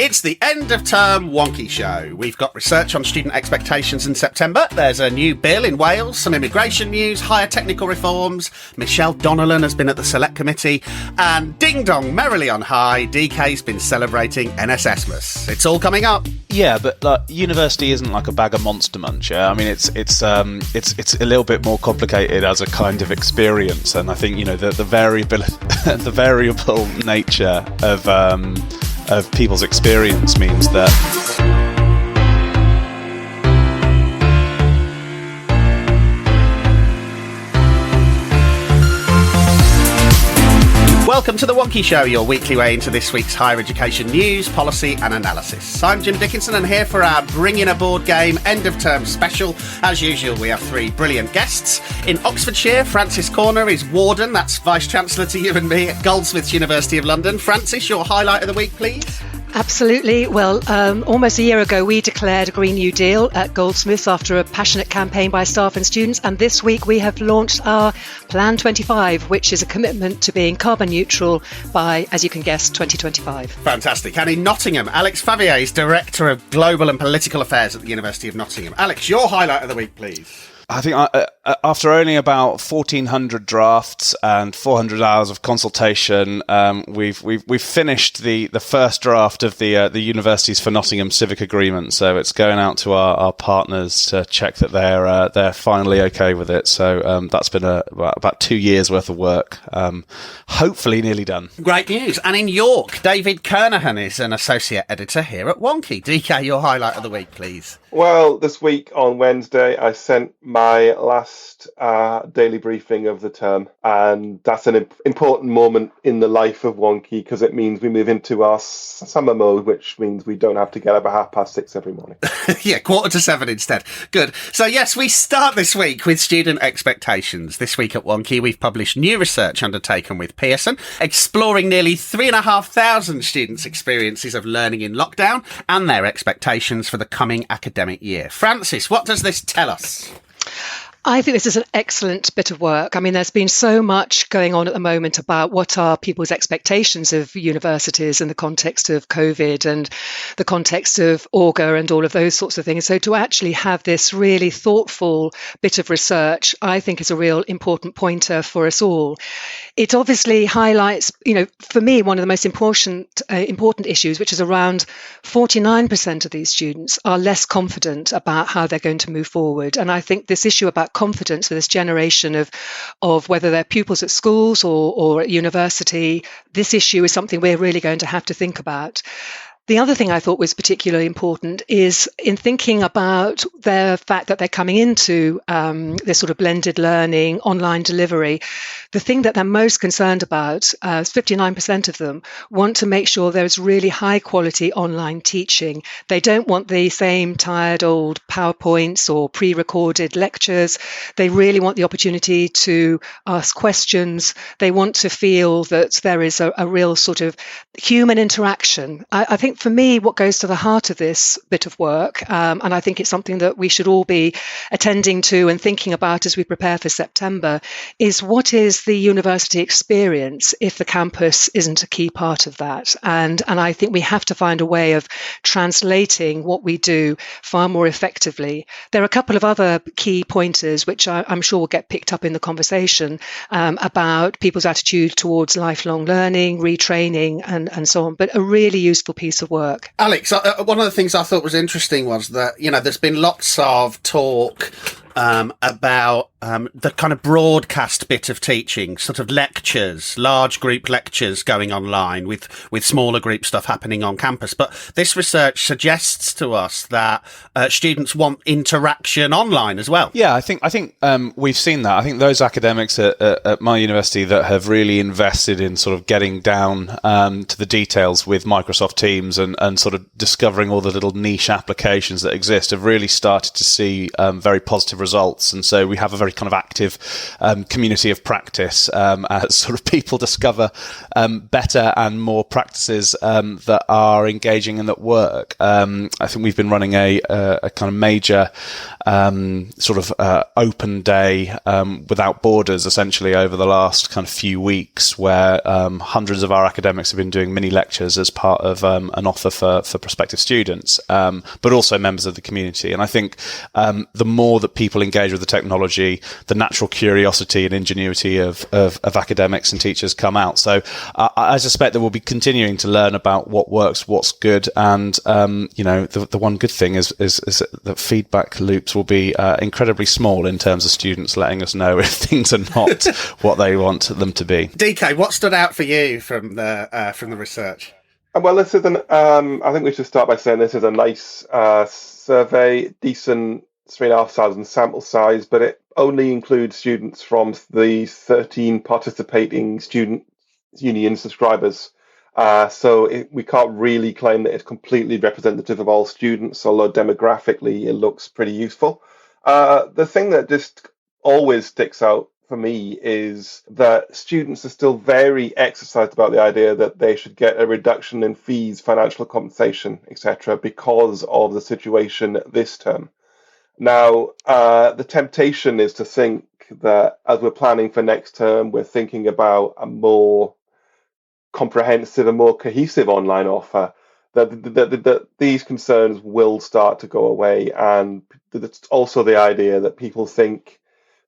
It's the end of term Wonkhe show. We've got research on student expectations in September. There's a new bill in Wales, some immigration news, higher technical reforms. Michelle Donelan has been at the select committee. And ding dong, merrily on high, DK's been celebrating NSSmas. It's all coming up. Yeah, but university isn't like a bag of Monster Munch. Yeah? I mean, it's a little bit more complicated as a kind of experience, and I think the variable nature of people's experience means that. Welcome to the Wonkhe Show, your weekly way into this week's higher education news, policy and analysis. I'm Jim Dickinson, and here for our Bring In a Board Game end of term special. As usual, we have three brilliant guests. In Oxfordshire, Francis Corner is Warden, that's Vice-Chancellor to you and me at Goldsmiths, University of London. Francis, your highlight of the week, please. Absolutely. Well, almost a year ago, we declared a Green New Deal at Goldsmiths after a passionate campaign by staff and students. And this week we have launched our Plan 25, which is a commitment to being carbon neutral by, as you can guess, 2025. Fantastic. And in Nottingham, Alex Favier is Director of Global and Political Affairs at the University of Nottingham. Alex, your highlight of the week, please. I think after only about 1,400 drafts and 400 hours of consultation, we've finished the first draft of the Universities for Nottingham Civic Agreement. So it's going out to our partners to check that they're finally okay with it. So that's been about 2 years worth of work. Hopefully nearly done. Great news. And in York, David Kernohan is an associate editor here at Wonkhe. DK, your highlight of the week, please. Well, this week on Wednesday, I sent my last daily briefing of the term, and that's an important moment in the life of Wonkhe because it means we move into our summer mode, which means we don't have to get up at 6:30 every morning. Yeah, 6:45 instead. Good. So yes, we start this week with student expectations. This week at Wonkhe, we've published new research undertaken with Pearson, exploring nearly 3,500 students' experiences of learning in lockdown and their expectations for the coming academic year. Francis, what does this tell us? I think this is an excellent bit of work. I mean, there's been so much going on at the moment about what are people's expectations of universities in the context of COVID and the context of Augur and all of those sorts of things. So to actually have this really thoughtful bit of research, I think is a real important pointer for us all. It obviously highlights, for me, one of the most important issues, which is around 49% of these students are less confident about how they're going to move forward. And I think this issue about confidence for this generation of whether they're pupils at schools or at university, this issue is something we're really going to have to think about. The other thing I thought was particularly important is in thinking about the fact that they're coming into this sort of blended learning, online delivery. The thing that they're most concerned about, 59% of them, want to make sure there's really high quality online teaching. They don't want the same tired old PowerPoints or pre-recorded lectures. They really want the opportunity to ask questions. They want to feel that there is a real sort of human interaction. I think for me, what goes to the heart of this bit of work, and I think it's something that we should all be attending to and thinking about as we prepare for September, is what is the university experience if the campus isn't a key part of that? And I think we have to find a way of translating what we do far more effectively. There are a couple of other key pointers which I'm sure will get picked up in the conversation about people's attitude towards lifelong learning, retraining, and so on, but a really useful piece of work. Alex, one of the things I thought was interesting was that, there's been lots of talk about the kind of broadcast bit of teaching, sort of lectures, large group lectures going online with smaller group stuff happening on campus. But this research suggests to us that students want interaction online as well. Yeah, I think we've seen that. I think those academics at my university that have really invested in sort of getting down to the details with Microsoft Teams and sort of discovering all the little niche applications that exist have really started to see very positive results. And so we have a very kind of active community of practice as sort of people discover better and more practices that are engaging and that work. I think we've been running a kind of major open day without borders essentially over the last kind of few weeks, where hundreds of our academics have been doing mini lectures as part of an offer for prospective students, but also members of the community. And I think the more that people engage with the technology, the natural curiosity and ingenuity of academics and teachers come out. So I suspect that we'll be continuing to learn about what works, what's good, and the one good thing is that feedback loops will be incredibly small in terms of students letting us know if things are not what they want them to be. DK, what stood out for you from the research? Well, this is I think we should start by saying this is a nice survey, decent 3,500 sample size, but it only includes students from the 13 participating student union subscribers. So we can't really claim that it's completely representative of all students, although demographically it looks pretty useful. The thing that just always sticks out for me is that students are still very exercised about the idea that they should get a reduction in fees, financial compensation, etc., because of the situation this term. Now, the temptation is to think that as we're planning for next term, we're thinking about a more comprehensive and more cohesive online offer, that these concerns will start to go away. And it's also the idea that people think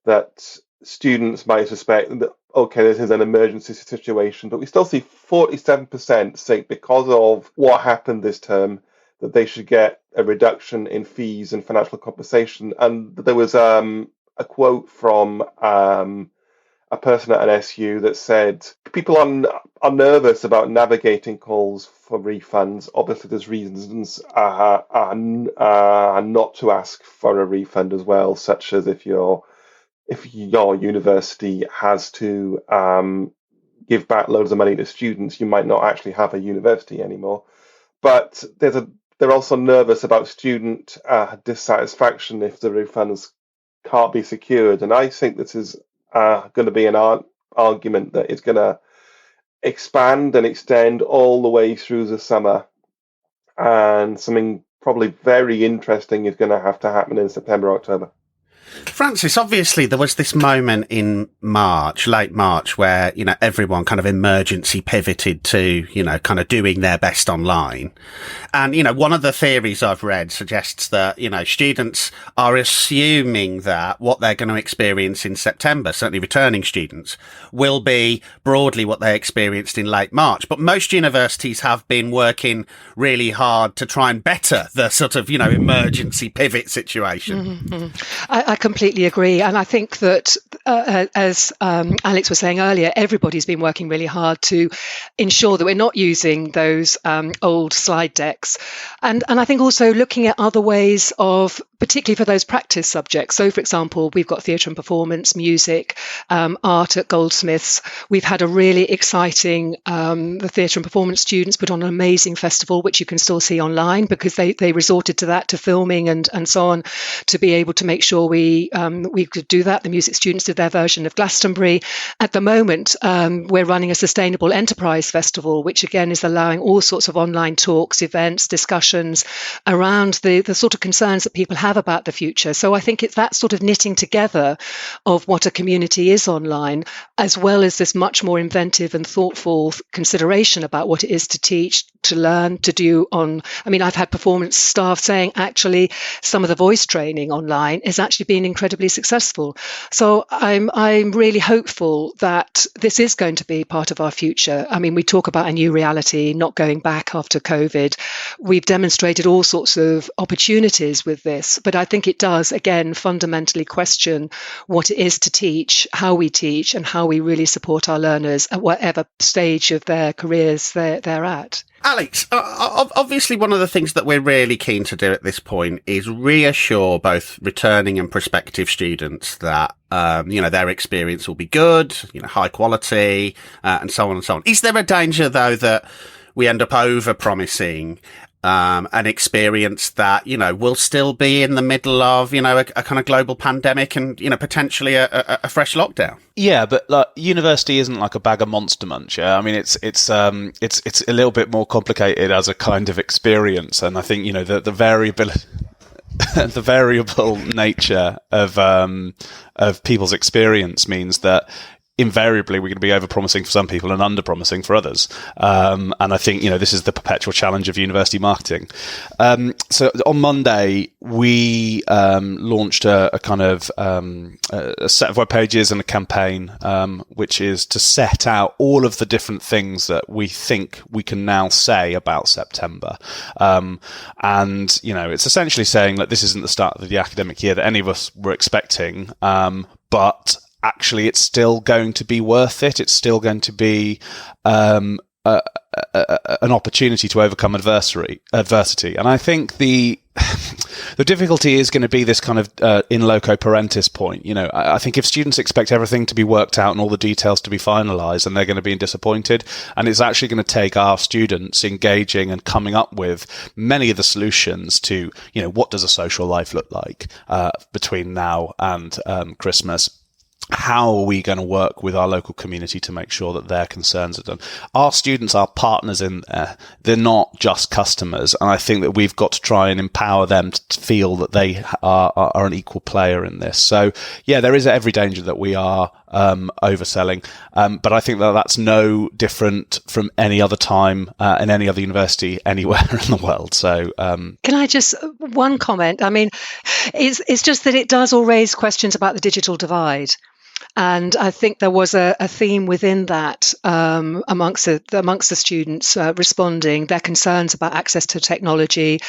that students might suspect that, okay, this is an emergency situation, but we still see 47% think because of what happened this term that they should get a reduction in fees and financial compensation. And there was a quote from a person at an SU that said people are nervous about navigating calls for refunds. Obviously, there's reasons not to ask for a refund as well, such as if your university has to give back loads of money to students, you might not actually have a university anymore. But they're also nervous about student dissatisfaction if the refunds can't be secured. And I think this is going to be an argument that is going to expand and extend all the way through the summer. And something probably very interesting is going to have to happen in September, October. Francis, obviously there was this moment in March, late March, where, everyone kind of emergency pivoted to, kind of doing their best online. And, one of the theories I've read suggests that, students are assuming that what they're going to experience in September, certainly returning students, will be broadly what they experienced in late March. But most universities have been working really hard to try and better the sort of, emergency pivot situation. Mm-hmm. I completely agree. And I think that, as Alex was saying earlier, everybody's been working really hard to ensure that we're not using those old slide decks. And I think also looking at other ways of, particularly for those practice subjects. So, for example, we've got theatre and performance, music, art at Goldsmiths. We've had a really exciting, the theatre and performance students put on an amazing festival, which you can still see online because they resorted to that, to filming and so on, to be able to make sure we could do that. The music students did their version of Glastonbury. At the moment, we're running a sustainable enterprise festival, which again is allowing all sorts of online talks, events, discussions around the sort of concerns that people have about the future. So I think it's that sort of knitting together of what a community is online, as well as this much more inventive and thoughtful consideration about what it is to teach, to learn, to do on. I mean, I've had performance staff saying actually some of the voice training online is actually been incredibly successful. So I'm really hopeful that this is going to be part of our future. I mean, we talk about a new reality, not going back after COVID. We've demonstrated all sorts of opportunities with this, but I think it does, again, fundamentally question what it is to teach, how we teach, and how we really support our learners at whatever stage of their careers they're at. Alex, obviously one of the things that we're really keen to do at this point is reassure both returning and prospective students that, their experience will be good, high quality, and so on and so on. Is there a danger, though, that we end up over-promising an experience that, will still be in the middle of, a kind of global pandemic and, potentially a fresh lockdown. Yeah, but university isn't like a bag of Monster Munch. Yeah? I mean, it's a little bit more complicated as a kind of experience, and I think the variability. The variable nature of people's experience means that invariably we're going to be over-promising for some people and under-promising for others. And I think, this is the perpetual challenge of university marketing. So on Monday, we launched a kind of a set of web pages and a campaign, which is to set out all of the different things that we think we can now say about September. And, it's essentially saying that this isn't the start of the academic year that any of us were expecting, but actually it's still going to be worth it. It's still going to be an opportunity to overcome adversity. And I think the difficulty is going to be this kind of in loco parentis point. I think if students expect everything to be worked out and all the details to be finalised, then they're going to be disappointed. And it's actually going to take our students engaging and coming up with many of the solutions to, what does a social life look like between now and Christmas. How are we going to work with our local community to make sure that their concerns are done? Our students are partners in there. They're not just customers. And I think that we've got to try and empower them to feel that they are an equal player in this. So, yeah, there is every danger that we are overselling. But I think that that's no different from any other time in any other university anywhere in the world. So, can I just one comment? I mean, it's just that it does all raise questions about the digital divide. And I think there was a theme within that amongst the students responding, their concerns about access to technology,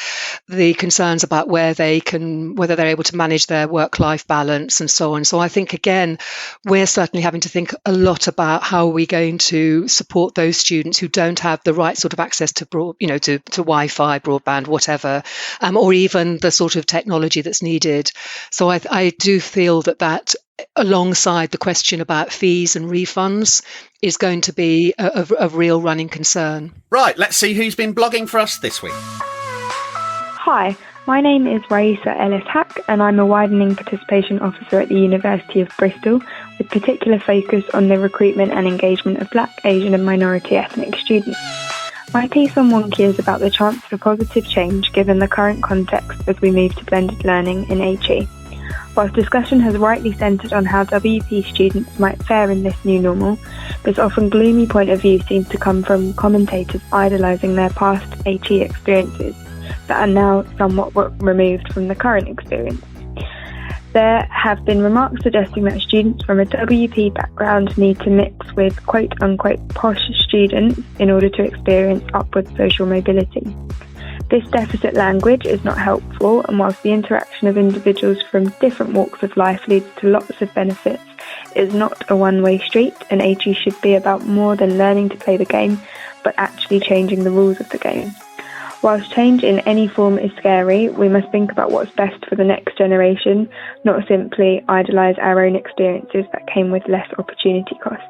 the concerns about whether they're able to manage their work-life balance and so on. So I think, again, we're certainly having to think a lot about how are we going to support those students who don't have the right sort of access to to Wi-Fi, broadband, whatever, or even the sort of technology that's needed. So I do feel that alongside the question about fees and refunds is going to be a real running concern. Right, let's see who's been blogging for us this week. Hi, my name is Raisa Ellis-Hack and I'm a Widening Participation Officer at the University of Bristol, with particular focus on the recruitment and engagement of Black, Asian and minority ethnic students. My piece on Wonkhe is about the chance for positive change given the current context as we move to blended learning in HE. Whilst discussion has rightly centred on how WP students might fare in this new normal, this often gloomy point of view seems to come from commentators idolising their past HE experiences that are now somewhat removed from the current experience. There have been remarks suggesting that students from a WP background need to mix with quote-unquote posh students in order to experience upward social mobility. This deficit language is not helpful, and whilst the interaction of individuals from different walks of life leads to lots of benefits, it is not a one-way street, and HE should be about more than learning to play the game, but actually changing the rules of the game. Whilst change in any form is scary, we must think about what's best for the next generation, not simply idolise our own experiences that came with less opportunity cost.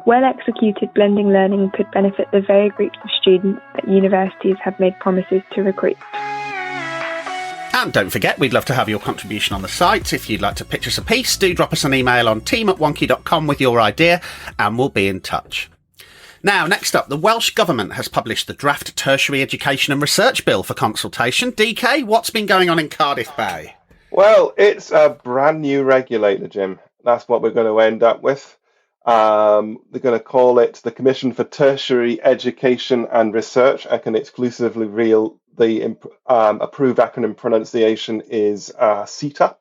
Well-executed blending learning could benefit the very groups of students that universities have made promises to recruit. And don't forget, we'd love to have your contribution on the site. If you'd like to pitch us a piece, do drop us an email on team@wonkhe.com with your idea and we'll be in touch. Now, next up, the Welsh Government has published the draft Tertiary Education and Research Bill for consultation. DK, what's been going on in Cardiff Bay? Well, it's a brand new regulator, Jim. That's what we're going to end up with. They're going to call it the Commission for Tertiary Education and Research. I can exclusively reveal the approved acronym pronunciation is CETA.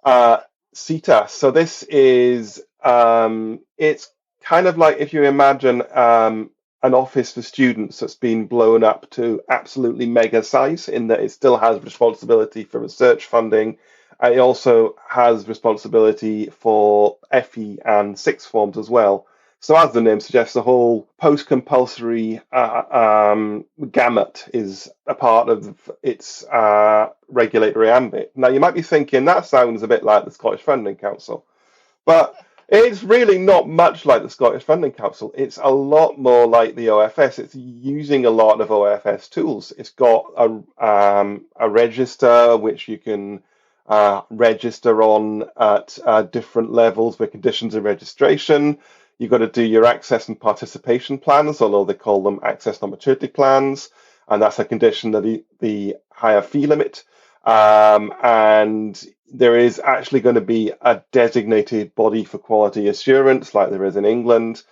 CETA. So this is, it's kind of like if you imagine an office for students that's been blown up to absolutely mega size in that it still has responsibility for research funding. It also has responsibility for FE and sixth forms as well. So as the name suggests, the whole post-compulsory gamut is a part of its regulatory ambit. Now, you might be thinking, that sounds a bit like the Scottish Funding Council. But It's really not much like the Scottish Funding Council. It's a lot more like the OFS. It's using a lot of OFS tools. It's got a register which you can register on at different levels with conditions of registration. You've got to do your access and participation plans, although they call them access and maturity plans, and that's a condition of the higher fee limit. And there is actually going to be a designated body for quality assurance like there is in England.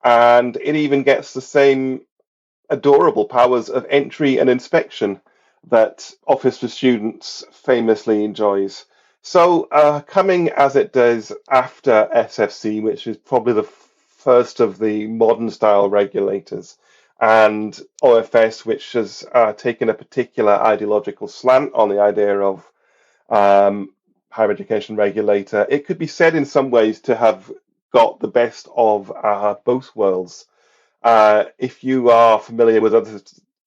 And it even gets the same adorable powers of entry and inspection that Office for Students famously enjoys. So coming as it does after SFC, which is probably the first of the modern style regulators, and OFS, which has taken a particular ideological slant on the idea of higher education regulator, it could be said in some ways to have got the best of both worlds. If you are familiar with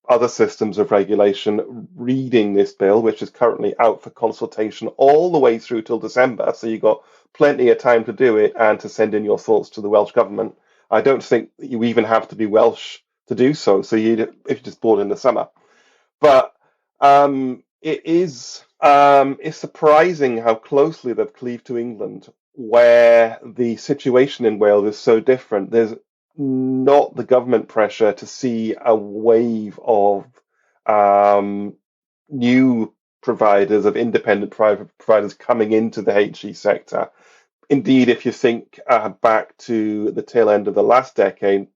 other systems of regulation, reading this bill, which is currently out for consultation all the way through till December, so you've got plenty of time to do it and to send in your thoughts to the Welsh government. I don't think that you even have to be Welsh to do so. So if you're just born in the summer, but it's surprising how closely they've cleaved to England, where the situation in Wales is so different. There's not the government pressure to see a wave of new providers, of independent private providers coming into the HE sector. Indeed, if you think back to the tail end of the last decade,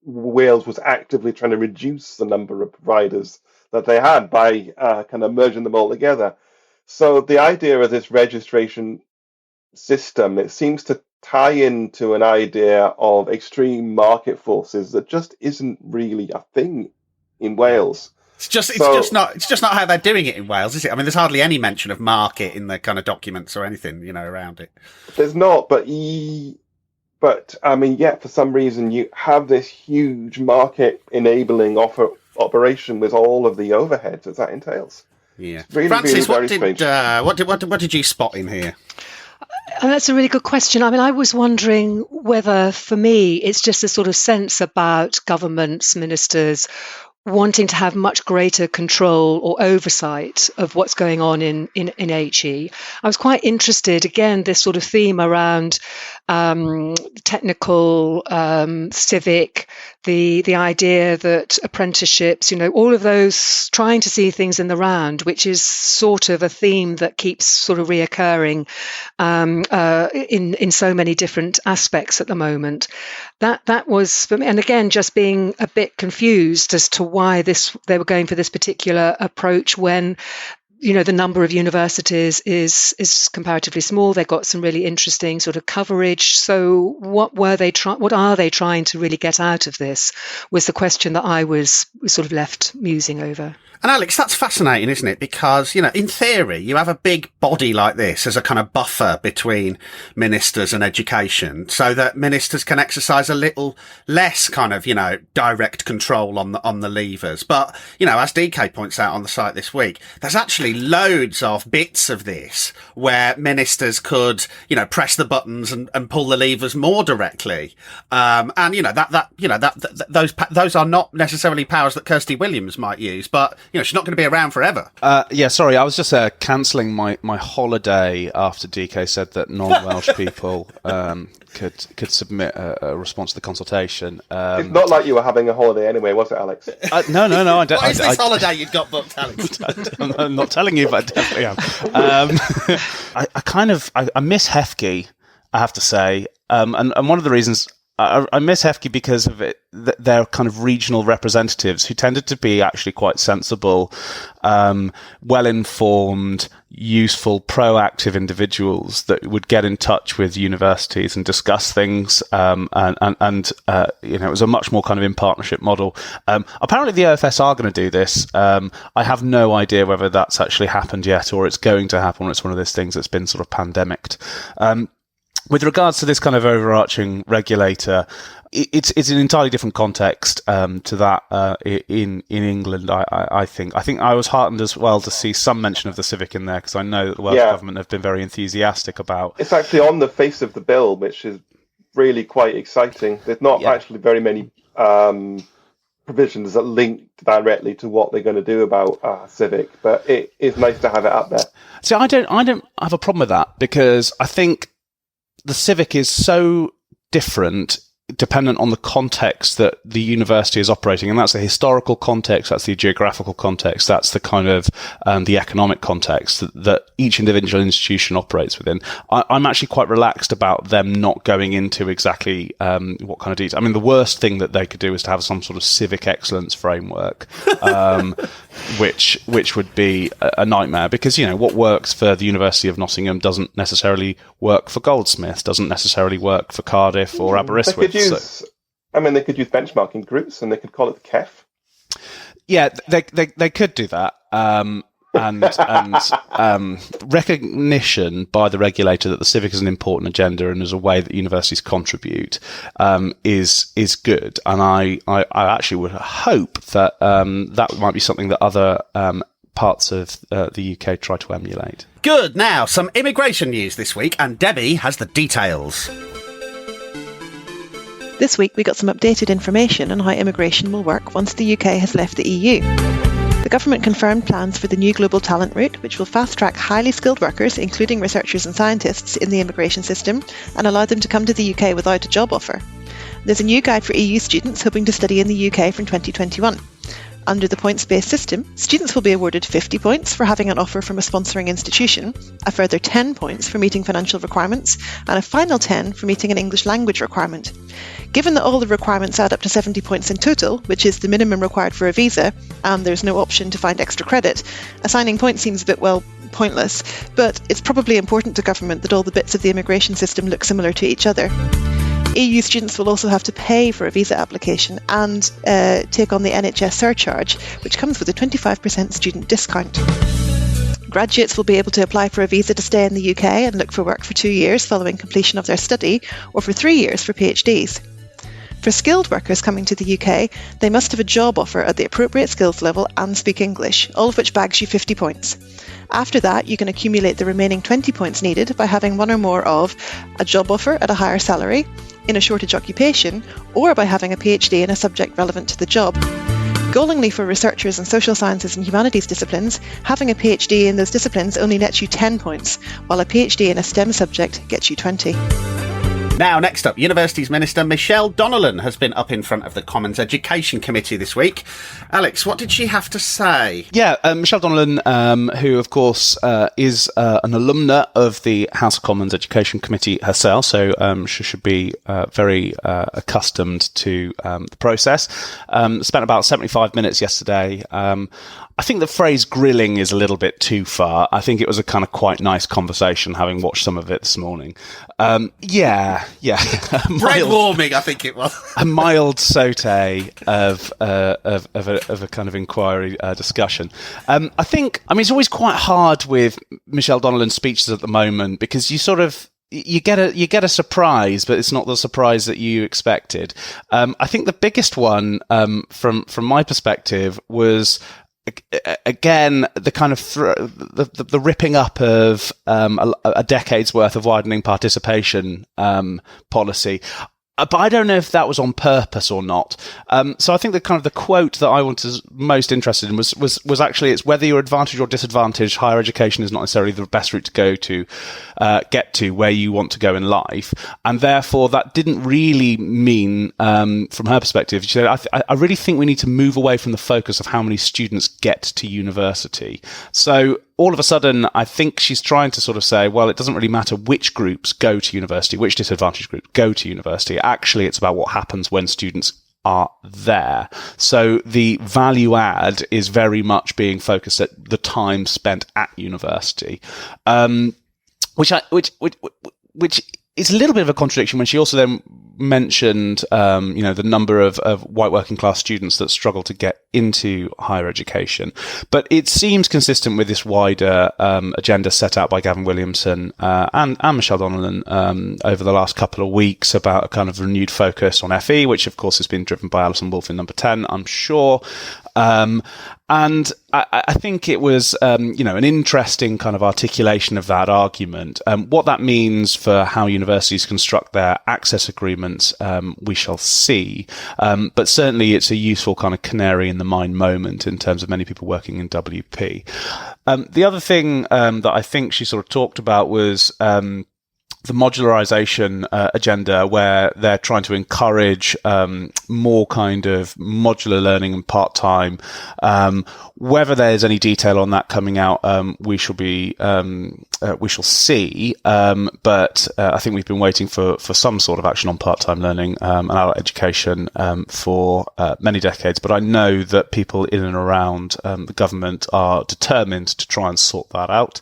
Wales was actively trying to reduce the number of providers that they had by kind of merging them all together. So the idea of this registration system, it seems to tie into an idea of extreme market forces that just isn't really a thing in Wales. It's just not how they're doing it in Wales, is it? I mean, there's hardly any mention of market in the kind of documents or anything, around it. There's not, but I mean, yet for some reason you have this huge market enabling operation with all of the overheads that entails. Yeah, really, Francis, really very strange. What did you spot in here? And that's a really good question. I mean, I was wondering whether, for me, it's just a sort of sense about governments, ministers, wanting to have much greater control or oversight of what's going on in HE. I was quite interested, again, this sort of theme around technical, civic, the idea that apprenticeships, all of those, trying to see things in the round, which is sort of a theme that keeps sort of reoccurring in so many different aspects at the moment. That was for me, and again, just being a bit confused as to why they were going for this particular approach when the number of universities is comparatively small. They've got some really interesting sort of coverage. So what are they trying to really get out of this was the question that I was sort of left musing over. And Alex, that's fascinating, isn't it? Because, in theory, you have a big body like this as a kind of buffer between ministers and education so that ministers can exercise a little less kind of, direct control on the levers. But, as DK points out on the site this week, there's actually loads of bits of this where ministers could, press the buttons and pull the levers more directly. And, those are not necessarily powers that Kirsty Williams might use, but, she's not going to be around forever. Sorry, I was just cancelling my holiday after DK said that non-Welsh people could submit a response to the consultation. It's not like you were having a holiday anyway, was it, Alex? No, I don't. What is this holiday you've got booked, Alex? I'm not telling you, but I definitely am. I miss Hefke, I have to say, and one of the reasons I miss Hefke because of it. They're kind of regional representatives who tended to be actually quite sensible, well-informed, useful, proactive individuals that would get in touch with universities and discuss things. It was a much more kind of in partnership model. Apparently the OFS are going to do this. I have no idea whether that's actually happened yet or it's going to happen or it's one of those things that's been sort of pandemicked. with regards to this kind of overarching regulator, it's an entirely different context to that in England. I think I was heartened as well to see some mention of the civic in there, because I know that the Welsh government have been very enthusiastic about. It's actually on the face of the bill, which is really quite exciting. There's not actually very many provisions that link directly to what they're going to do about civic, but it is nice to have it up there. See, I don't have a problem with that, because I think the civic is so different dependent on the context that the university is operating, and that's the historical context, that's the geographical context, that's the kind of the economic context that each individual institution operates within. I'm actually quite relaxed about them not going into exactly what kind of detail. I mean, the worst thing that they could do is to have some sort of civic excellence framework, which would be a nightmare, because, you know, what works for the University of Nottingham doesn't necessarily work for Goldsmiths, doesn't necessarily work for Cardiff or Aberystwyth. They could use benchmarking groups, and they could call it the KEF. Yeah, they could do that. And recognition by the regulator that the civic is an important agenda and is a way that universities contribute is good. And I actually would hope that that might be something that other parts of the UK try to emulate. Good. Now, some immigration news this week, and Debbie has the details. This week we got some updated information on how immigration will work once the UK has left the EU. The government confirmed plans for the new global talent route, which will fast-track highly skilled workers, including researchers and scientists, in the immigration system and allow them to come to the UK without a job offer. There's a new guide for EU students hoping to study in the UK from 2021. Under the points-based system, students will be awarded 50 points for having an offer from a sponsoring institution, a further 10 points for meeting financial requirements, and a final 10 for meeting an English language requirement. Given that all the requirements add up to 70 points in total, which is the minimum required for a visa, and there's no option to find extra credit, assigning points seems a bit, pointless, but it's probably important to government that all the bits of the immigration system look similar to each other. EU students will also have to pay for a visa application and take on the NHS surcharge, which comes with a 25% student discount. Graduates will be able to apply for a visa to stay in the UK and look for work for 2 years following completion of their study, or for 3 years for PhDs. For skilled workers coming to the UK, they must have a job offer at the appropriate skills level and speak English, all of which bags you 50 points. After that, you can accumulate the remaining 20 points needed by having one or more of a job offer at a higher salary, in a shortage occupation, or by having a PhD in a subject relevant to the job. Gallingly for researchers in social sciences and humanities disciplines, having a PhD in those disciplines only nets you 10 points, while a PhD in a STEM subject gets you 20. Now, next up, Universities Minister Michelle Donelan has been up in front of the Commons Education Committee this week. Alex, what did she have to say? Yeah, Michelle Donelan, who, of course, is an alumna of the House of Commons Education Committee herself, so she should be very accustomed to the process. Spent about 75 minutes yesterday. I think the phrase grilling is a little bit too far. I think it was a kind of quite nice conversation, having watched some of it this morning. Yeah. Brain warming, I think it was. A mild saute of a kind of inquiry discussion. It's always quite hard with Michelle Donelan's speeches at the moment, because you get a surprise, but it's not the surprise that you expected. I think the biggest one, from my perspective, was again the kind of the ripping up of a decade's worth of widening participation policy. But I don't know if that was on purpose or not. So I think the quote that I was most interested in was actually, it's whether you're advantaged or disadvantaged, higher education is not necessarily the best route to go to get to where you want to go in life. And therefore, that didn't really mean, from her perspective, she said, I really think we need to move away from the focus of how many students get to university. So all of a sudden, I think she's trying to sort of say, well, it doesn't really matter which groups go to university, which disadvantaged groups go to university. Actually, it's about what happens when students are there. So the value add is very much being focused at the time spent at university, which is a little bit of a contradiction when she also then mentioned, the number of white working class students that struggle to get into higher education. But it seems consistent with this wider agenda set out by Gavin Williamson and Michelle Donelan over the last couple of weeks about a kind of renewed focus on FE, which of course has been driven by Alison Wolfe in Number 10, I'm sure. And I think it was, an interesting kind of articulation of that argument. What that means for how universities construct their access agreements, we shall see. But certainly it's a useful kind of canary in the mine moment in terms of many people working in WP. The other thing that I think she sort of talked about was the modularization agenda, where they're trying to encourage more kind of modular learning and part-time. Whether there's any detail on that coming out, we shall see. But I think we've been waiting for some sort of action on part-time learning and adult education for many decades. But I know that people in and around the government are determined to try and sort that out.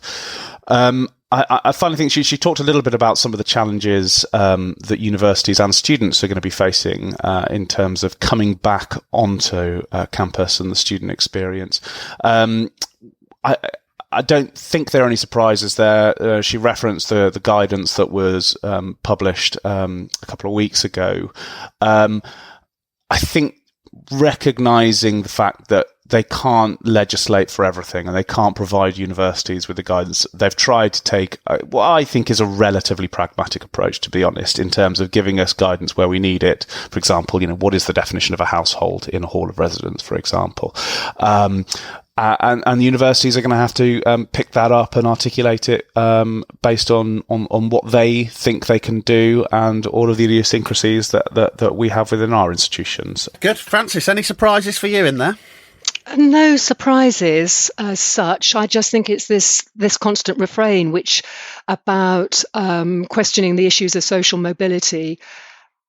I finally think she talked a little bit about some of the challenges that universities and students are going to be facing in terms of coming back onto campus and the student experience. I don't think there are any surprises there. She referenced the guidance that was published a couple of weeks ago. I think recognizing the fact that they can't legislate for everything and they can't provide universities with the guidance. They've tried to take what I think is a relatively pragmatic approach, to be honest, in terms of giving us guidance where we need it. For example, what is the definition of a household in a hall of residence, for example? And the universities are going to have to pick that up and articulate it based on what they think they can do and all of the idiosyncrasies that we have within our institutions. Good. Francis, any surprises for you in there? No surprises as such. I just think it's this constant refrain, which about questioning the issues of social mobility,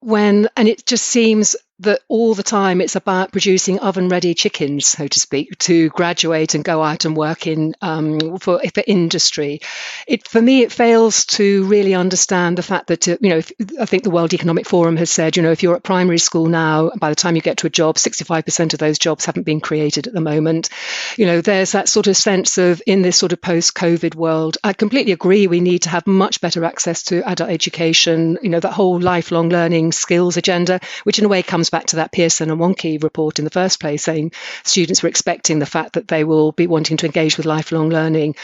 and it just seems that all the time it's about producing oven-ready chickens, so to speak, to graduate and go out and work in for industry. For me, it fails to really understand the fact that I think the World Economic Forum has said, if you're at primary school now, by the time you get to a job, 65% of those jobs haven't been created at the moment. There's that sort of sense of, in this sort of post-COVID world, I completely agree. We need to have much better access to adult education. That whole lifelong learning skills agenda, which in a way comes back to that Pearson and Wonkhe report in the first place, saying students were expecting the fact that they will be wanting to engage with lifelong learning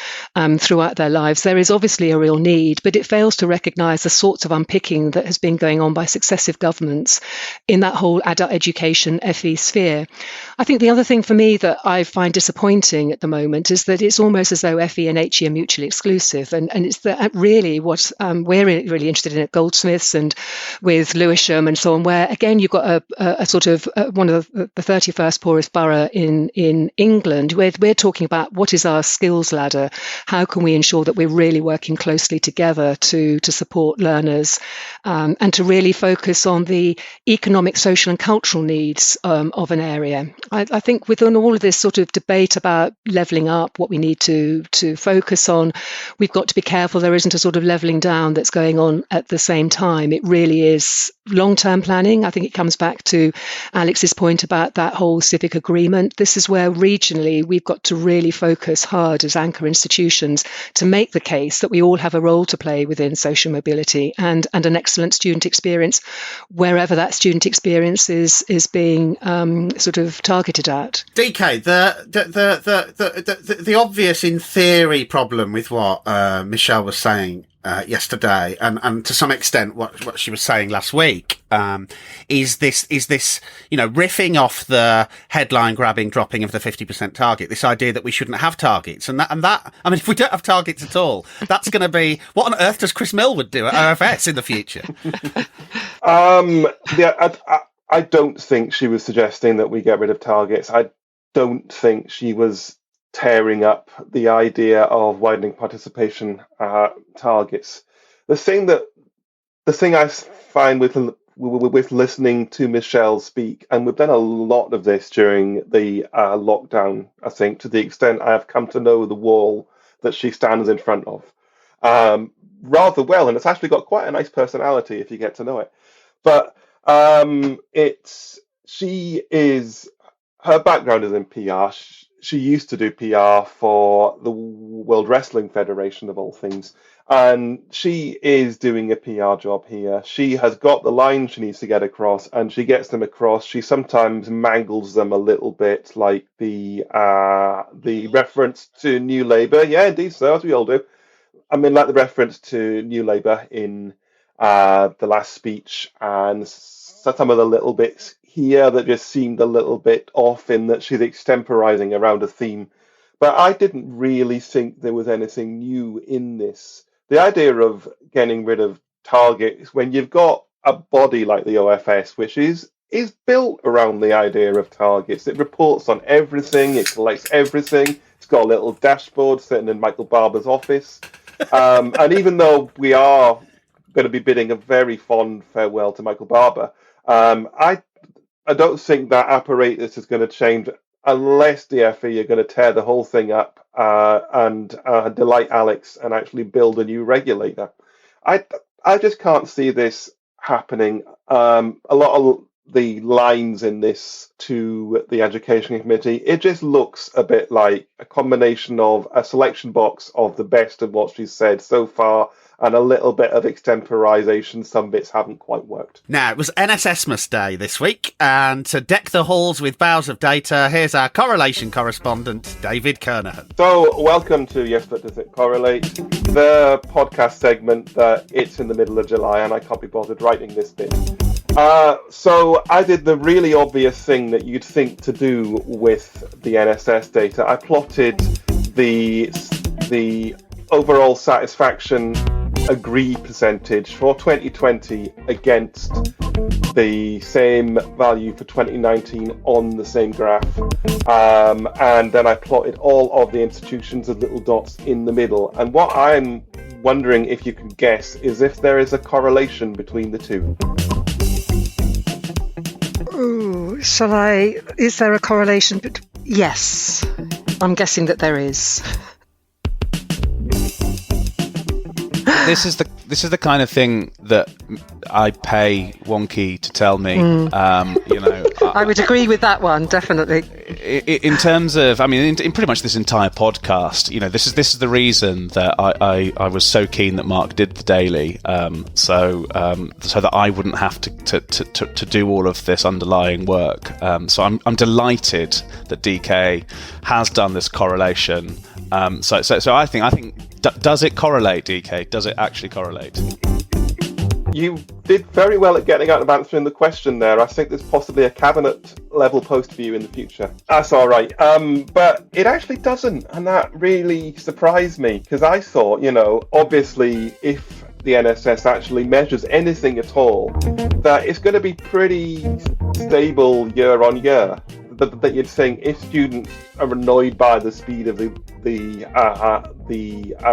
throughout their lives. There is obviously a real need, but it fails to recognise the sorts of unpicking that has been going on by successive governments in that whole adult education FE sphere. I think the other thing for me that I find disappointing at the moment is that it's almost as though FE and HE are mutually exclusive, and it's really what we're really interested in at Goldsmiths and with Lewisham and so on, where again you've got a sort of one of the 31st poorest borough in England. We're talking about what is our skills ladder, how can we ensure that we're really working closely together to support learners and to really focus on the economic, social and cultural needs of an area. I think within all of this sort of debate about levelling up, what we need to focus on, we've got to be careful there isn't a sort of levelling down that's going on at the same time. It really is long-term planning. I think it comes back to Alex's point about that whole civic agreement. This is where regionally we've got to really focus hard as anchor institutions to make the case that we all have a role to play within social mobility and an excellent student experience wherever that student experience is being sort of targeted at. DK, the obvious in theory problem with what Michelle was saying yesterday, and to some extent what she was saying last week, is this riffing off the headline grabbing dropping of the 50% target, this idea that we shouldn't have targets, and that I mean, if we don't have targets at all, that's going to be, what on earth does Chris Millward do at OFS in the future? I don't think she was suggesting that we get rid of targets. I don't think she was tearing up the idea of widening participation targets. The thing I find with listening to Michelle speak, and we've done a lot of this during the lockdown, I think, to the extent I have come to know the wall that she stands in front of rather well, and it's actually got quite a nice personality if you get to know it. But her background is in PR. She used to do PR for the World Wrestling Federation, of all things. And she is doing a PR job here. She has got the lines she needs to get across, and she gets them across. She sometimes mangles them a little bit, like the reference to New Labour. Yeah, indeed, so as we all do. I mean, like the reference to New Labour in the last speech, and some of the little bits here that just seemed a little bit off in that she's extemporizing around a theme. But I didn't really think there was anything new in this. The idea of getting rid of targets when you've got a body like the OFS, which is built around the idea of targets. It reports on everything. It collects everything. It's got a little dashboard sitting in Michael Barber's office. And even though we are going to be bidding a very fond farewell to Michael Barber, I don't think that apparatus is going to change unless DFE are going to tear the whole thing up and delight Alex and actually build a new regulator. I just can't see this happening. A lot of the lines in this to the Education Committee, it just looks a bit like a combination of a selection box of the best of what she's said so far and a little bit of extemporization. Some bits haven't quite worked. Now, it was NSSmas Day this week, and to deck the halls with boughs of data, here's our correlation correspondent, David Kernohan. So, welcome to Yes But Does It Correlate, the podcast segment that it's in the middle of July and I can't be bothered writing this bit. So I did the really obvious thing that you'd think to do with the NSS data. I plotted the overall satisfaction agree percentage for 2020 against the same value for 2019 on the same graph. And then I plotted all of the institutions as little dots in the middle. And what I'm wondering, if you can guess, is if there is a correlation between the two. Ooh, is there a correlation? Yes, I'm guessing that there is. This is the kind of thing that I pay Wonkhe to tell me. I would agree with that one, definitely. In terms of, I mean, in pretty much this entire podcast, this is the reason that I was so keen that Mark did the daily, so that I wouldn't have to do all of this underlying work. So I'm delighted that DK has done this correlation. So I think. Does it correlate, DK? Does it actually correlate? You did very well at getting out of answering the question there. I think there's possibly a cabinet level post for you in the future. That's all right. But it actually doesn't, and that really surprised me, because I thought, obviously if the NSS actually measures anything at all, that it's going to be pretty stable year on year. That you'd think if students are annoyed by the speed of the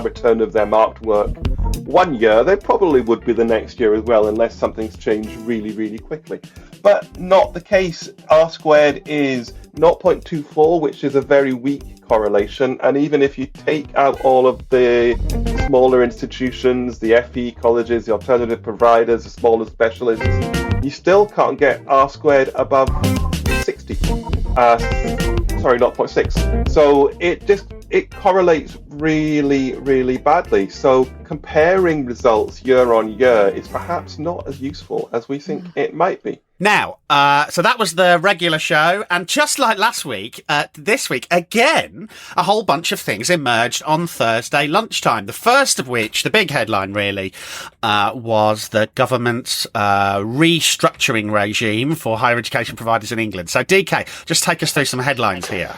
return of their marked work one year, they probably would be the next year as well, unless something's changed really, really quickly. But not the case. R squared is 0.24, which is a very weak correlation. And even if you take out all of the smaller institutions, the FE colleges, the alternative providers, the smaller specialists, you still can't get R squared above 60. 0.6. So it correlates really, really badly. So comparing results year on year is perhaps not as useful as we think it might be. Now, so that was the regular show, and just like last week, this week, again, a whole bunch of things emerged on Thursday lunchtime. The first of which, the big headline really, was the government's restructuring regime for higher education providers in England. So, DK, just take us through some headlines here.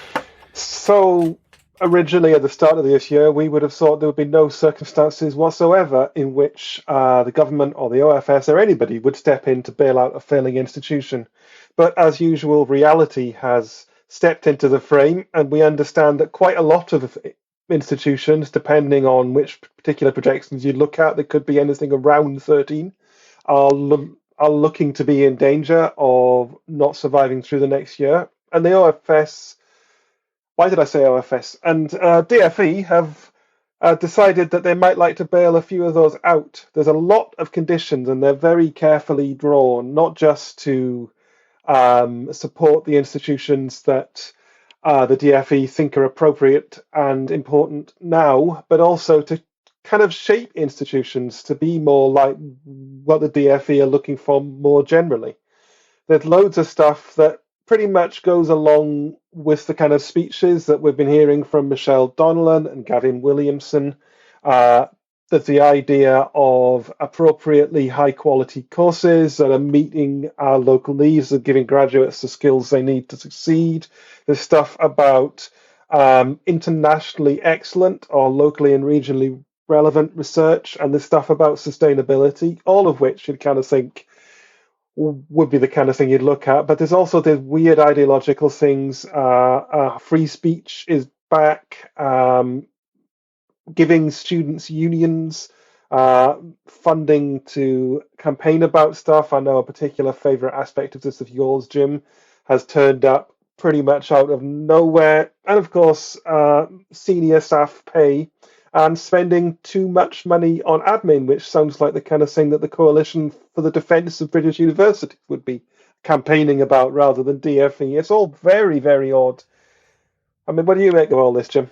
So, originally at the start of this year, we would have thought there would be no circumstances whatsoever in which the government or the OFS or anybody would step in to bail out a failing institution. But as usual, reality has stepped into the frame, and we understand that quite a lot of institutions, depending on which particular projections you look at, there could be anything around 13, are looking to be in danger of not surviving through the next year. And the OFS... Why did I say OFS? And DFE have decided that they might like to bail a few of those out. There's a lot of conditions, and they're very carefully drawn, not just to support the institutions that the DFE think are appropriate and important now, but also to kind of shape institutions to be more like what the DFE are looking for more generally. There's loads of stuff that pretty much goes along with the kind of speeches that we've been hearing from Michelle Donelan and Gavin Williamson. There's the idea of appropriately high quality courses that are meeting our local needs and giving graduates the skills they need to succeed. There's stuff about internationally excellent or locally and regionally relevant research, and there's stuff about sustainability, all of which you'd kind of think would be the kind of thing you'd look at. But there's also the weird ideological things. Free speech is back. Giving students' unions funding to campaign about stuff. I know a particular favourite aspect of this of yours, Jim, has turned up pretty much out of nowhere. And of course, senior staff pay and spending too much money on admin, which sounds like the kind of thing that the Coalition for the Defence of British Universities would be campaigning about rather than DFE. It's all very, very odd. I mean, what do you make of all this, Jim?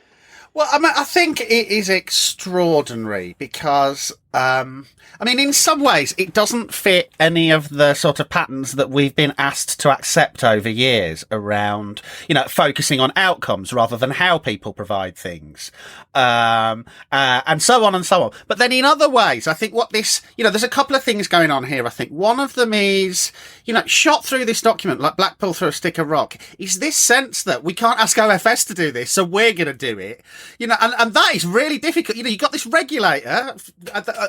Well, I think it is extraordinary because, in some ways, it doesn't fit any of the sort of patterns that we've been asked to accept over years around, focusing on outcomes rather than how people provide things, and so on and so on. But then in other ways, I think what this, there's a couple of things going on here. I think one of them is, shot through this document like Blackpool through a stick of rock, is this sense that we can't ask OFS to do this, so we're going to do it. And that is really difficult. You've got this regulator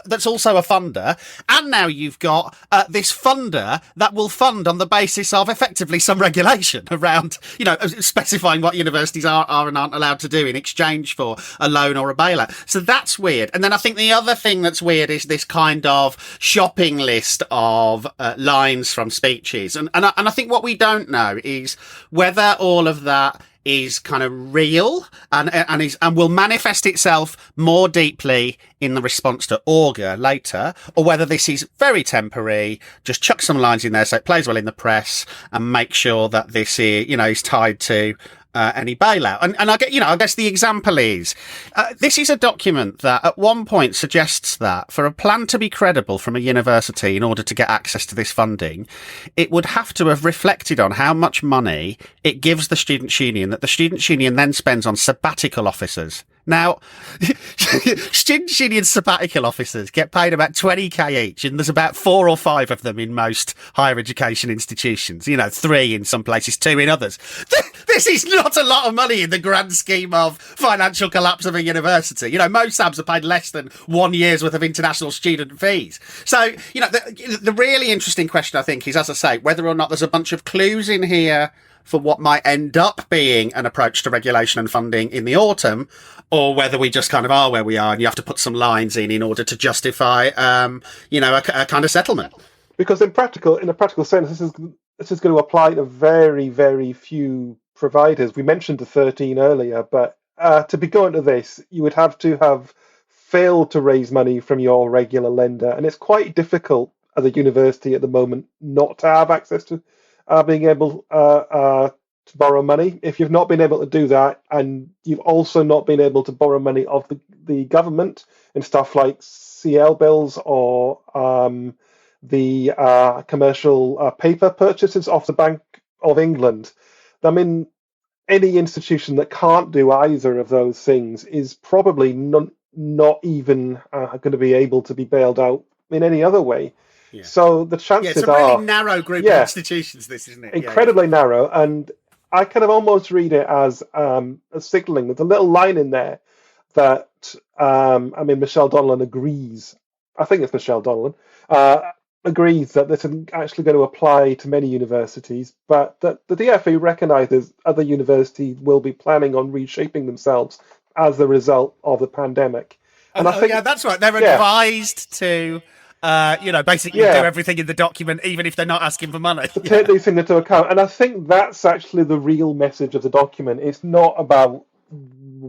that's also a funder, and now you've got this funder that will fund on the basis of effectively some regulation around, specifying what universities are and aren't allowed to do in exchange for a loan or a bailout. So that's weird. And then I think the other thing that's weird is this kind of shopping list of lines from speeches. And I think what we don't know is whether all of that is kind of real and will manifest itself more deeply in the response to Augur later, or whether this is very temporary, just chuck some lines in there so it plays well in the press and make sure that this is, is tied to any bailout. And I guess the example is, this is a document that at one point suggests that for a plan to be credible from a university in order to get access to this funding, it would have to have reflected on how much money it gives the Students' Union that the Students' Union then spends on sabbatical officers. Now, Students' Union sabbatical officers get paid about 20k each, and there's about 4 or 5 of them in most higher education institutions. 3 in some places, 2 in others. This is not a lot of money in the grand scheme of financial collapse of a university. Most SABs are paid less than 1 year's worth of international student fees. So, the really interesting question, I think, is, as I say, whether or not there's a bunch of clues in here for what might end up being an approach to regulation and funding in the autumn, or whether we just kind of are where we are and you have to put some lines in order to justify, a kind of settlement. Because in a practical sense, this is going to apply to very, very few providers. We mentioned the 13 earlier, but to be going to this, you would have to have failed to raise money from your regular lender. And it's quite difficult as a university at the moment not to have access to being able to borrow money. If you've not been able to do that, and you've also not been able to borrow money of the government in stuff like CL bills or the commercial paper purchases off the Bank of England, any institution that can't do either of those things is probably not even going to be able to be bailed out in any other way. Yeah. So the chances it's a really narrow group of institutions, this, isn't it? Incredibly narrow. And I kind of almost read it as a signalling. There's a little line in there that, Michelle Donelan agrees. I think it's Michelle Donelan. Agrees that this is actually going to apply to many universities, but that the DFE recognises other universities will be planning on reshaping themselves as a result of the pandemic. And I think that's right. They're advised to basically do everything in the document, even if they're not asking for money. Take these things into account. And I think that's actually the real message of the document. It's not about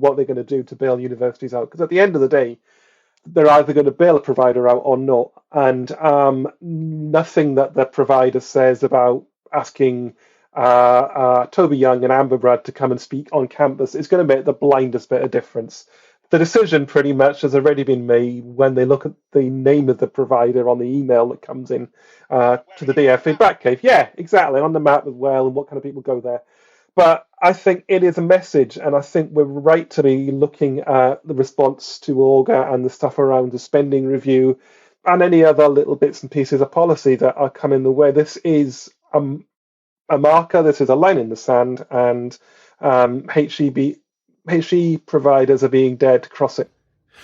what they're going to do to bail universities out. Because at the end of the day, they're either going to bail a provider out or not. And nothing that the provider says about asking Toby Young and Amber Brad to come and speak on campus is going to make the blindest bit of difference. The decision pretty much has already been made when they look at the name of the provider on the email that comes in to the DFE Batcave. Yeah, exactly, on the map as well, and what kind of people go there. But I think it is a message, and I think we're right to be looking at the response to Auga and the stuff around the spending review and any other little bits and pieces of policy that are coming the way. This is a marker, this is a line in the sand, and HE providers are being dared to cross it.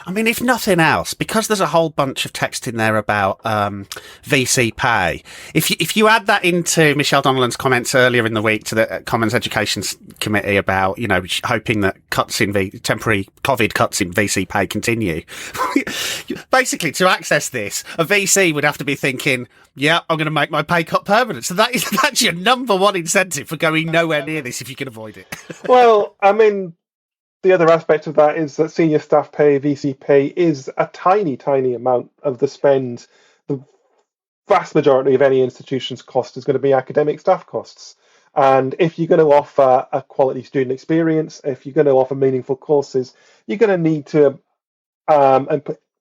I mean, if nothing else, because there's a whole bunch of text in there about VC pay, if you add that into Michelle Donelan's comments earlier in the week to the Commons Education Committee about, hoping that temporary COVID cuts in VC pay continue, basically to access this, a VC would have to be thinking, yeah, I'm going to make my pay cut permanent. So that's your number one incentive for going nowhere near this if you can avoid it. Well, I mean, the other aspect of that is that senior staff pay, VC pay, is a tiny, tiny amount of the spend. The vast majority of any institution's cost is going to be academic staff costs. And if you're going to offer a quality student experience, if you're going to offer meaningful courses, you're going to need to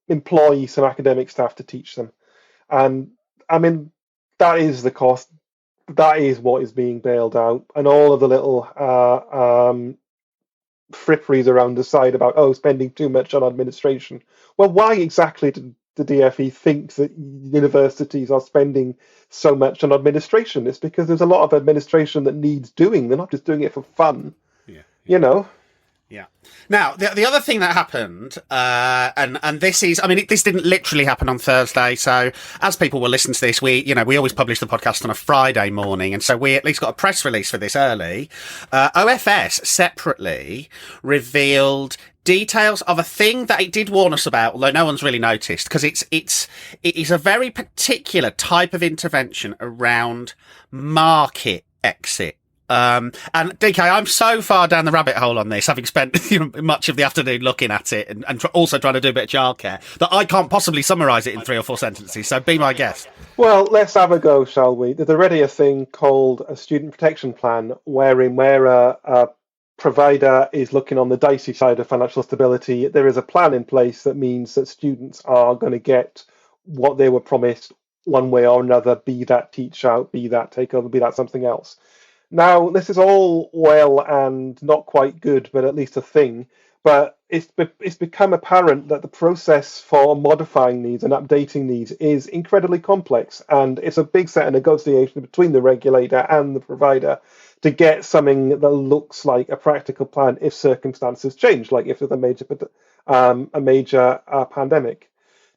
employ some academic staff to teach them. And I mean, that is the cost. That is what is being bailed out. And all of the little fripperies around the side about spending too much on administration. Well, why exactly did the DFE think that universities are spending so much on administration? It's because there's a lot of administration that needs doing. They're not just doing it for fun. Yeah. Yeah. Now, the other thing that happened, and this is, I mean, this didn't literally happen on Thursday. So as people will listen to this, we always publish the podcast on a Friday morning. And so we at least got a press release for this early. OFS separately revealed details of a thing that it did warn us about, although no one's really noticed, because it is a very particular type of intervention around market exit. And DK, I'm so far down the rabbit hole on this, having spent much of the afternoon looking at it and also trying to do a bit of childcare, that I can't possibly summarise it in 3 or 4 sentences. So be my guest. Well, let's have a go, shall we? There's already a thing called a student protection plan, where a provider is looking on the dicey side of financial stability. There is a plan in place that means that students are going to get what they were promised one way or another, be that teach out, be that takeover, be that something else. Now, this is all well and not quite good, but at least a thing. But it's become apparent that the process for modifying these and updating these is incredibly complex. And it's a big set of negotiation between the regulator and the provider to get something that looks like a practical plan if circumstances change, like if there's a major pandemic.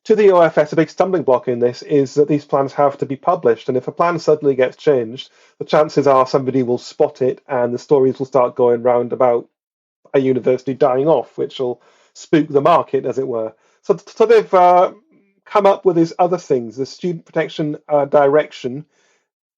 To the OFS, a big stumbling block in this is that these plans have to be published. And if a plan suddenly gets changed, the chances are somebody will spot it and the stories will start going round about a university dying off, which will spook the market, as it were. So they've come up with these other things. The student protection direction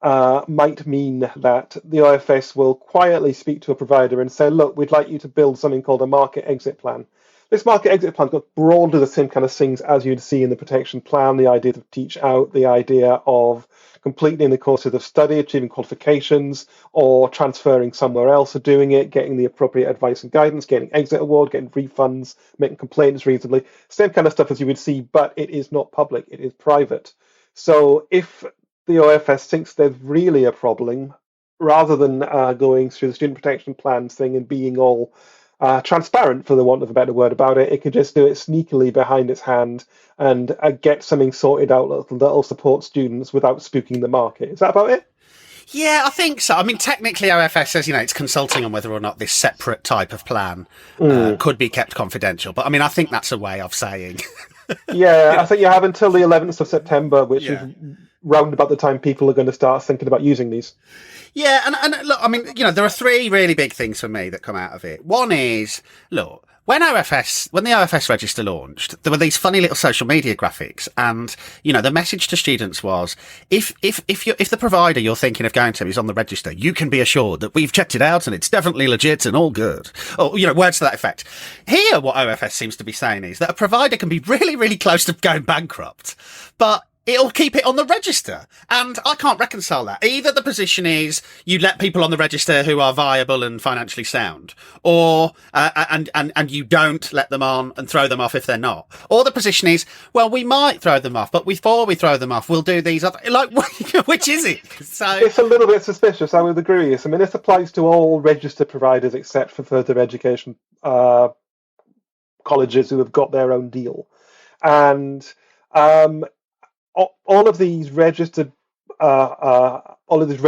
might mean that the OFS will quietly speak to a provider and say, look, we'd like you to build something called a market exit plan. This market exit plan got broadly the same kind of things as you'd see in the protection plan, the idea of teach out, the idea of completing the courses of study, achieving qualifications, or transferring somewhere else or doing it, getting the appropriate advice and guidance, getting exit award, getting refunds, making complaints reasonably. Same kind of stuff as you would see, but it is not public, it is private. So if the OFS thinks there's really a problem, rather than going through the student protection plans thing and being all transparent, for the want of a better word about it, it can just do it sneakily behind its hand and get something sorted out that'll support students without spooking the market. Is that about it? Yeah, I think so. I mean, technically OFS says, it's consulting on whether or not this separate type of plan could be kept confidential. But I mean, I think that's a way of saying. Yeah, I think you have until the 11th of September, which is round about the time people are going to start thinking about using these. Yeah, and look, I mean, there are 3 really big things for me that come out of it. One is, look, when the OFS register launched, there were these funny little social media graphics, and the message to students was, if the provider you're thinking of going to is on the register, you can be assured that we've checked it out and it's definitely legit and all good, or words to that effect. Here, what OFS seems to be saying is that a provider can be really, really close to going bankrupt, but it'll keep it on the register. And I can't reconcile that. Either the position is you let people on the register who are viable and financially sound, or, and you don't let them on and throw them off if they're not. Or the position is, well, we might throw them off, but before we throw them off, we'll do these other, which is it? So it's a little bit suspicious, I would agree with you. I mean, this applies to all registered providers except for further education colleges who have got their own deal. And, all of these registered bodies,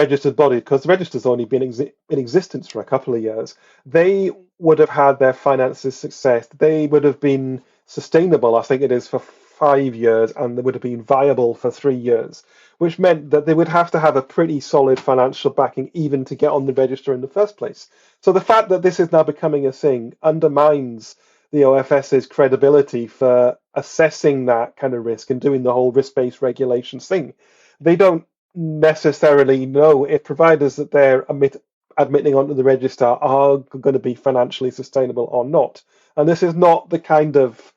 because the register's only been in existence for a couple of years, they would have had their finances success. They would have been sustainable, I think it is, for 5 years, and they would have been viable for 3 years, which meant that they would have to have a pretty solid financial backing even to get on the register in the first place. So the fact that this is now becoming a thing undermines the OFS's credibility for assessing that kind of risk and doing the whole risk-based regulations thing. They don't necessarily know if providers that they're admitting onto the register are going to be financially sustainable or not. And this is not the kind of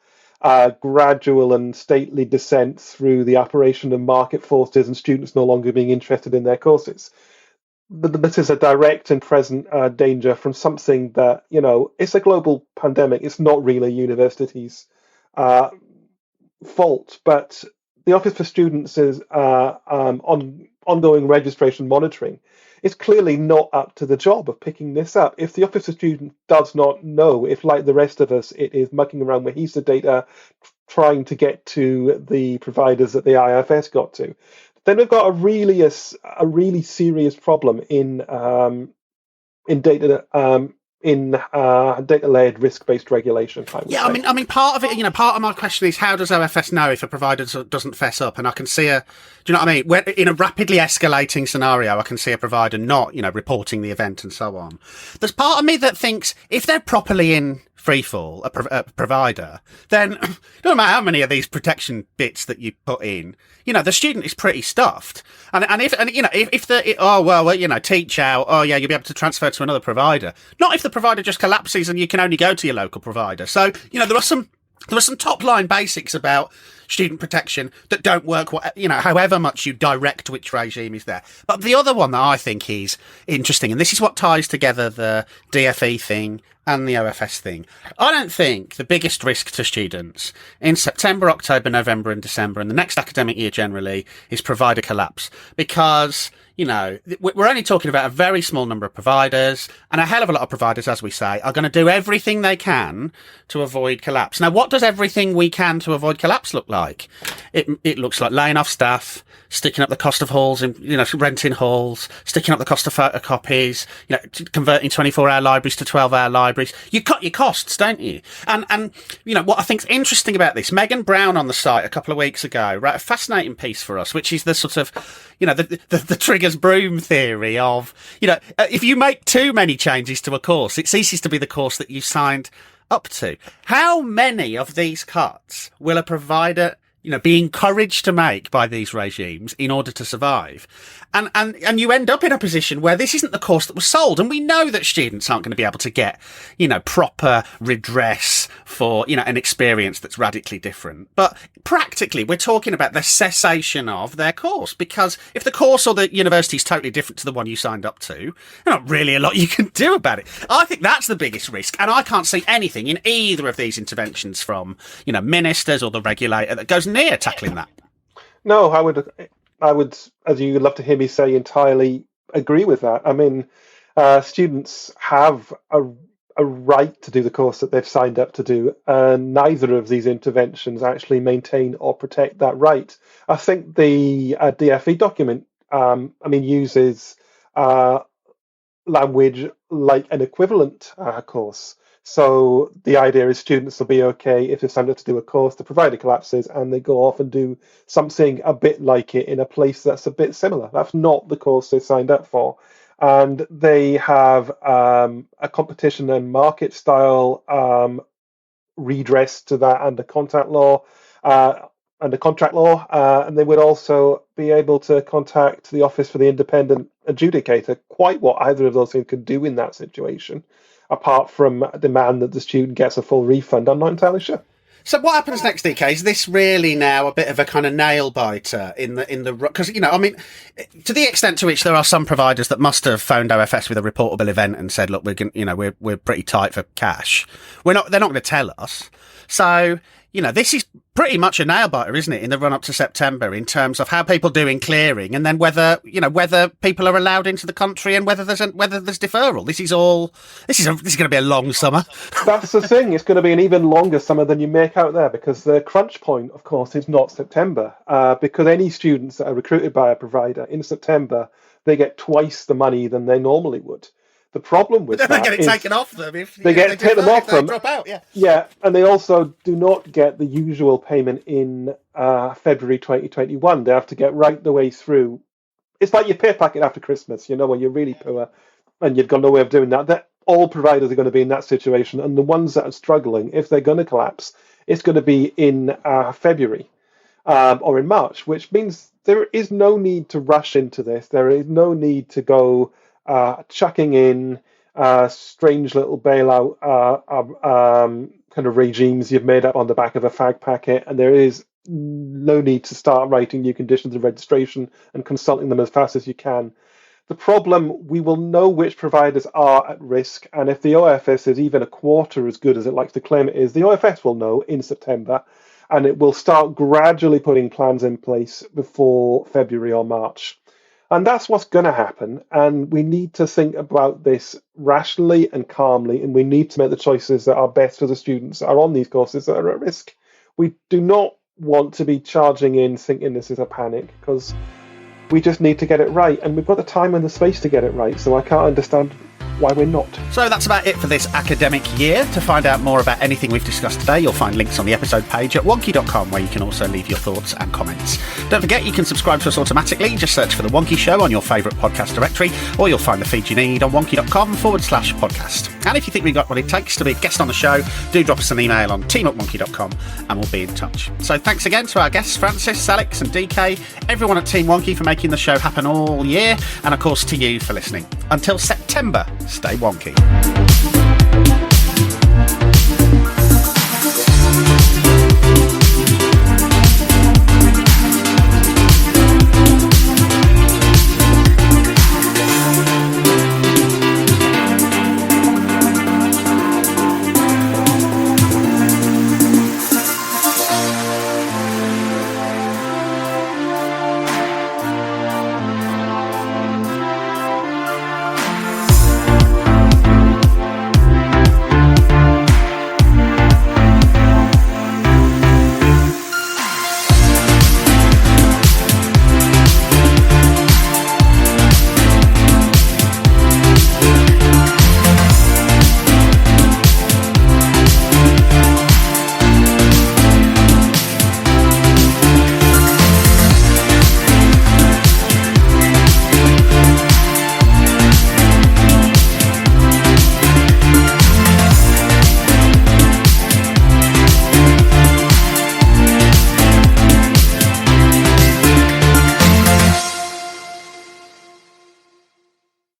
gradual and stately descent through the operation of market forces and students no longer being interested in their courses. This is a direct and present danger from something that, it's a global pandemic. It's not really a university's fault, but the Office for Students is ongoing registration monitoring. It's clearly not up to the job of picking this up. If the Office for Students does not know, if like the rest of us, it is mucking around with HESA data, trying to get to the providers that the IFS got to, then we've got a really serious problem in data-led risk-based regulation. Yeah, I mean, part of it, part of my question is, how does OFS know if a provider doesn't fess up? And I can see do you know what I mean? When, in a rapidly escalating scenario, I can see a provider not, reporting the event and so on. There's part of me that thinks if they're properly in freefall, a provider, then it doesn't matter how many of these protection bits that you put in, the student is pretty stuffed. And if teach out, you'll be able to transfer to another provider. Not if the provider just collapses and you can only go to your local provider. So, there are some top line basics about student protection that don't work, however much you direct which regime is there. But the other one that I think is interesting, and this is what ties together the DFE thing and the OFS thing. I don't think the biggest risk to students in September, October, November and December and the next academic year generally is provider collapse, because we're only talking about a very small number of providers, and a hell of a lot of providers, as we say, are going to do everything they can to avoid collapse. Now, what does everything we can to avoid collapse look like? It looks like laying off staff, sticking up the cost of halls, renting halls, sticking up the cost of photocopies, converting 24-hour libraries to 12-hour libraries. You cut your costs, don't you? And what I think's interesting about this, Megan Brown on the site a couple of weeks ago wrote a fascinating piece for us, which is the sort of, the triggers broom theory of, if you make too many changes to a course, it ceases to be the course that you signed up to. How many of these cuts will a provider be encouraged to make by these regimes in order to survive? And you end up in a position where this isn't the course that was sold. And we know that students aren't going to be able to get, proper redress for, an experience that's radically different. But practically, we're talking about the cessation of their course, because if the course or the university is totally different to the one you signed up to, there's not really a lot you can do about it. I think that's the biggest risk. And I can't see anything in either of these interventions from, ministers or the regulator that goes near tackling that. No, I would, as you love to hear me say, entirely agree with that. I mean, students have a right to do the course that they've signed up to do, and neither of these interventions actually maintain or protect that right. I think the DFE document, uses language like an equivalent course. So the idea is students will be okay if they're signed up to do a course, the provider collapses, and they go off and do something a bit like it in a place that's a bit similar. That's not the course they signed up for. And they have a competition and market style redress to that under contract law, and they would also be able to contact the Office for the Independent Adjudicator. Quite what either of those things could do in that situation, apart from demand that the student gets a full refund, I'm not entirely sure. So what happens next, DK? Is this really now a bit of a kind of nail biter in the because I mean, to the extent to which there are some providers that must have phoned OFS with a reportable event and said, look, we're pretty tight for cash. They're not going to tell us. So this is pretty much a nail biter, isn't it, in the run up to September in terms of how people do in clearing, and then whether people are allowed into the country and whether there's deferral. This is going to be a long summer. That's the thing. It's going to be an even longer summer than you make out there, because the crunch point, of course, is not September. Because any students that are recruited by a provider in September, they get twice the money than they normally would. The problem with that they get it taken off them if they get taken off them. Drop out, yeah, and they also do not get the usual payment in February 2021. They have to get right the way through. It's like your pay packet after Christmas, when you're really poor and you've got no way of doing that. That all providers are going to be in that situation, and the ones that are struggling, if they're going to collapse, it's going to be in February or in March, which means there is no need to rush into this. There is no need to go chucking in strange little bailout kind of regimes you've made up on the back of a fag packet, and there is no need to start writing new conditions of registration and consulting them as fast as you can. The problem, we will know which providers are at risk, and if the OFS is even a quarter as good as it likes to claim it is, the OFS will know in September, and it will start gradually putting plans in place before February or March. And that's what's going to happen. And we need to think about this rationally and calmly, and we need to make the choices that are best for the students that are on these courses that are at risk. We do not want to be charging in thinking this is a panic, because we just need to get it right. And we've got the time and the space to get it right. So I can't understand why we're not. So that's about it for this academic year. To find out more about anything we've discussed today, you'll find links on the episode page at wonkhe.com, where you can also leave your thoughts and comments. Don't forget, you can subscribe to us automatically. Just search for The Wonkhe Show on your favourite podcast directory, or you'll find the feed you need on wonkhe.com/podcast. And if you think we've got what it takes to be a guest on the show, do drop us an email on team@wonkhe.com and we'll be in touch. So thanks again to our guests, Francis, Alex and DK, everyone at Team Wonkhe for making the show happen all year, and of course to you for listening. Until September, stay wonky.